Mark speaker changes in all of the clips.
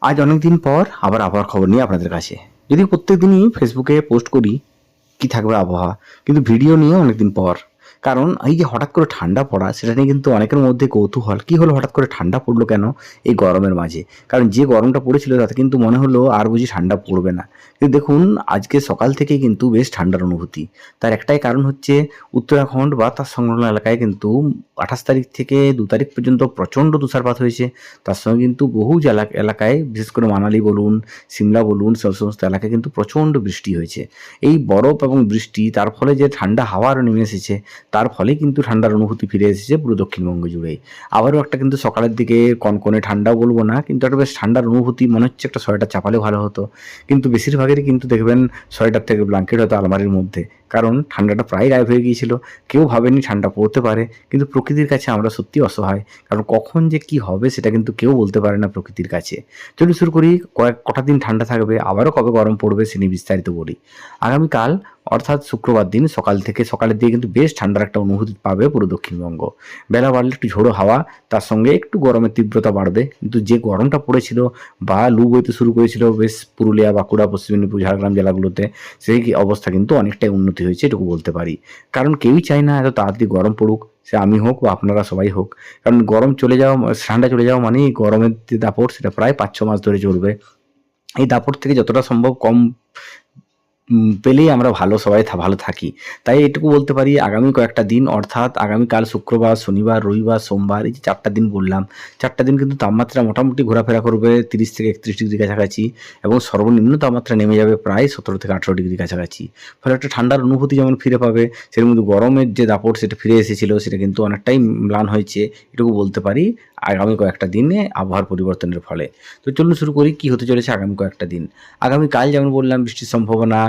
Speaker 1: আজ অনেকদিন পর আবার আবহাওয়ার খবর নিয়ে আপনাদের কাছে। যদি প্রত্যেকদিনই ফেসবুকে পোস্ট করি কি থাকবে আবহাওয়া, কিন্তু ভিডিও নিয়ে অনেকদিন পর। কারণ এই যে হঠাৎ করে ঠান্ডা পড়া, সেটা নিয়ে কিন্তু অনেকের মধ্যে কৌতূহল, কি হলো হঠাৎ করে ঠান্ডা পড়লো কেন এই গরমের মাঝে। কারণ যে গরমটা পড়েছিল তাতে কিন্তু মনে হলো আর বুঝি ঠান্ডা পড়বে না। কিন্তু দেখুন, আজকে সকাল থেকে কিন্তু বেশ ঠান্ডার অনুভূতি। তার একটাই কারণ হচ্ছে উত্তরাখণ্ড বা তার সংলগ্ন এলাকায় কিন্তু 28 তারিখ থেকে 2 তারিখ পর্যন্ত প্রচণ্ড তুষারপাত হয়েছে। তার সঙ্গে কিন্তু বহু এলাকায় বিশেষ করে মানালি বলুন, সিমলা বলুন, সে সমস্ত এলাকায় কিন্তু প্রচণ্ড বৃষ্টি হয়েছে। এই বরফ এবং বৃষ্টি, তার ফলে যে ঠান্ডা হাওয়া আরও নেমে এসেছে, তার ফলে কিন্তু ঠান্ডার অনুভূতি ফিরে এসেছে পুরো দক্ষিণবঙ্গ জুড়েই। আবারও একটা কিন্তু সকালের দিকে কনকনে ঠান্ডাও বলবো না, কিন্তু একটা বেশ ঠান্ডার অনুভূতি, মনে হচ্ছে একটা সোয়েটার চাপালে ভালো হতো। কিন্তু বেশিরভাগেরই কিন্তু দেখবেন সোয়েটার থেকে ব্ল্যাঙ্কেট হয়তো আলমারির মধ্যে। কারণ ঠান্ডাটা প্রায় গায়েব হয়ে গিয়েছিল। কেউ ভাবেনি ঠান্ডা পড়তে পারে। কিন্তু প্রকৃতির কাছে আমরা সত্যিই অসহায়। কারণ কখন যে কি হবে সেটা কিন্তু কেউ বলতে পারে না প্রকৃতির কাছে। চলুন শুরু করি, কটা দিন ঠান্ডা থাকবে, আবারও কবে গরম পড়বে সে নিয়ে বিস্তারিত বলি। আগামীকাল অর্থাৎ শুক্রবার দিন সকালের দিকে কিন্তু বেশ ঠান্ডার একটা অনুভূতি পাবে পুরো দক্ষিণবঙ্গ। বেলা বাড়লে একটু ঝোড়ো হাওয়া, তার সঙ্গে একটু গরমের তীব্রতা বাড়বে। কিন্তু যে গরমটা পড়েছিল বা লু বইতে শুরু করেছিল বেশ পুরুলিয়া, বাঁকুড়া, পশ্চিম মেদিনীপুর, ঝাড়গ্রাম জেলাগুলোতে, সেই অবস্থা কিন্তু অনেকটাই উন্নতি হয়েছে এটুকু বলতে পারি। কারণ কেউই চায় না এত তাড়াতাড়ি গরম পড়ুক, সে আমি হোক বা আপনারা সবাই হোক। কারণ ঠান্ডা চলে যাওয়া মানেই গরমের যে দাপট সেটা প্রায় ৫-৬ মাস ধরে চলবে। এই দাপট থেকে যতটা সম্ভব কম পেলেই আমরা সবাই ভালো থাকি। তাই এটুকু বলতে পারি, আগামী কয়েকটা দিন অর্থাৎ আগামীকাল শুক্রবার, শনিবার, রবিবার, সোমবার, এই যে ৪ টা দিন বললাম, ৪ টা দিন কিন্তু তাপমাত্রা মোটামুটি ঘোরাফেরা করবে ৩০ থেকে ৩১ ডিগ্রি কাছাকাছি, এবং সর্বনিম্ন তাপমাত্রা নেমে যাবে প্রায় ১৭ থেকে ১৮ ডিগ্রি কাছাকাছি। ফলে একটা ঠান্ডার অনুভূতি যেমন ফিরে পাবে, সের মধ্যে গরমের যে দাপট সেটা ফিরে এসেছিল, সেটা কিন্তু অনেকটাই ম্লান হয়েছে এটুকু বলতে পারি আগামী কয়েকটা দিনে আবহাওয়ার পরিবর্তনের ফলে। তো চলুন শুরু করি কী হতে চলেছে আগামী কয়েকটা দিন। আগামীকাল যেমন বললাম বৃষ্টির সম্ভাবনা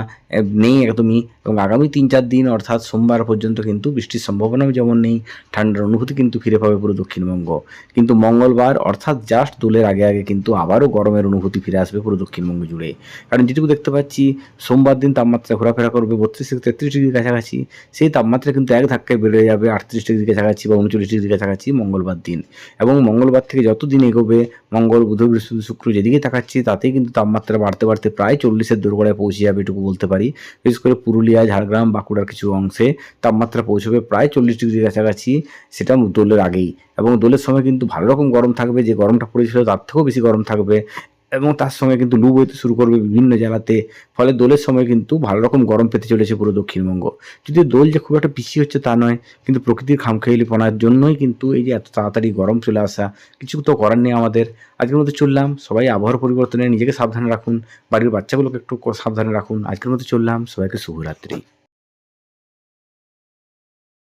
Speaker 1: নেই একদমই, এবং আগামী ৩-৪ দিন অর্থাৎ সোমবার পর্যন্ত কিন্তু বৃষ্টির সম্ভাবনাও যেমন নেই, ঠান্ডার অনুভূতি কিন্তু ফিরে পাবে পুরো দক্ষিণবঙ্গ। কিন্তু মঙ্গলবার অর্থাৎ জাস্ট দোলের আগে আগে কিন্তু আবারও গরমের অনুভূতি ফিরে আসবে পুরো দক্ষিণবঙ্গ জুড়ে। কারণ যেটুকু দেখতে পাচ্ছি, সোমবার দিন তাপমাত্রা ঘোরাফেরা করবে ৩২ থেকে ৩৩ ডিগ্রির কাছাকাছি। সেই তাপমাত্রা কিন্তু এক ধাক্কায় বেড়ে যাবে ৩৮ ডিগ্রির কাছাকাছি বা ৩৯ ডিগ্রির কাছাকাছি মঙ্গলবার দিন। এবং মঙ্গলবার থেকে যত দিন এগোবে, মঙ্গল, বুধ, বৃহস্পতি, শুক্র যেদিকে তাকাচ্ছি তাতেই কিন্তু তাপমাত্রা বাড়তে বাড়তে প্রায় ৪০-এর দোরগোড়ায় পৌঁছে যাবে এটুকু বলতে পারি। বিশেষ করে পুরুলিয়া, ঝাড়গ্রাম, বাঁকুড়ার কিছু অংশে তাপমাত্রা পৌঁছবে প্রায় ৪০ ডিগ্রির কাছাকাছি, সেটা দোলের আগেই। এবং দোলের সময় কিন্তু ভালো রকম গরম থাকবে, যে গরমটা পড়েছিল তার থেকেও বেশি গরম থাকবে, এবং তার সঙ্গে কিন্তু লু বইতে শুরু করবে বিভিন্ন জেলাতে। ফলে দোলের সময় কিন্তু ভালো রকম গরম পেতে চলেছে পুরো দক্ষিণবঙ্গ। যদিও দোল যে খুব একটা বেশি হচ্ছে তা নয়, কিন্তু প্রকৃতির খামখেয়ালিপনার জন্যই কিন্তু এই যে এত তাড়াতাড়ি গরম চলে আসা, কিছু তো করার নেই আমাদের। আজকের মতো চললাম, সবাই আবহাওয়ার পরিবর্তনে নিজেকে সাবধানে রাখুন, বাড়ির বাচ্চাগুলোকে একটু সাবধানে রাখুন। আজকের মতো চললাম, সবাইকে শুভরাত্রি।